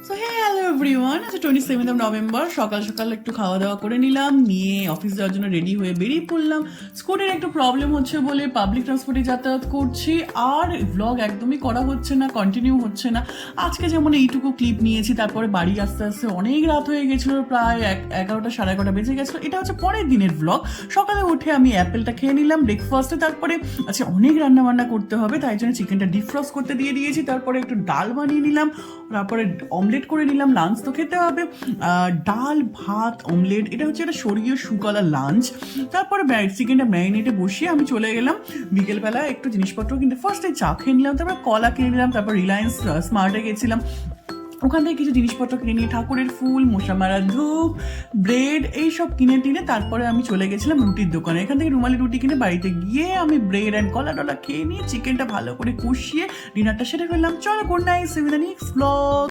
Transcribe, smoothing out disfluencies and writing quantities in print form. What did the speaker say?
So hello everyone, আচ্ছা 27 November সকাল সকাল একটু খাওয়া দাওয়া করে নিলাম, নিয়ে অফিস যাওয়ার জন্য রেডি হয়ে বেরিয়ে পড়লাম। স্কুটির একটু প্রবলেম হচ্ছে বলে পাবলিক ট্রান্সপোর্টে যাতায়াত করছি, আর ভ্লগ একদমই করা হচ্ছে না, কন্টিনিউ হচ্ছে না। আজকে যেমন এইটুকু ক্লিপ নিয়েছি, তারপরে বাড়ি আসতে আসতে অনেক রাত হয়ে গেছিলো, প্রায় 11টা 11:30 বেজে গেছিলো। এটা হচ্ছে পরের দিনের ভ্লগ। সকালে উঠে আমি অ্যাপেলটা খেয়ে নিলাম ব্রেকফাস্টে, তারপরে আচ্ছা অনেক রান্না বান্না করতে হবে, তাই জন্য চিকেনটা ডিফ্রস্ট করতে দিয়ে দিয়েছি, তারপরে একটু ডাল বানিয়ে নিলাম, তারপরে অমলেট করে নিলাম। লাঞ্চ তো খেতে হবে, ডাল ভাত অমলেট, এটা হচ্ছে একটা স্বর্গীয় সুকলা লাঞ্চ। তারপরে চিকেনটা ম্যারিনেটে বসিয়ে আমি চলে গেলাম বিকেলবেলা একটু জিনিসপত্র কিনতে। ফার্স্টে চা খেয়ে নিলাম, তারপর কলা কিনে নিলাম, তারপর রিলায়েন্স স্মার্টে গেছিলাম, ওখান থেকে কিছু জিনিসপত্র কিনে নিয়ে ঠাকুরের ফুল, মশা মারা ধূপ, ব্রেড এইসব কিনে টিনে তারপরে আমি চলে গেছিলাম রুটির দোকানে। এখান থেকে রুমালি রুটি কিনে বাড়িতে গিয়ে আমি ব্রেড অ্যান্ড কলা টলা খেয়ে নিয়ে চিকেনটা ভালো করে কষিয়ে ডিনারটা সেরে ফেললাম। চলো good night, see you in the next blog.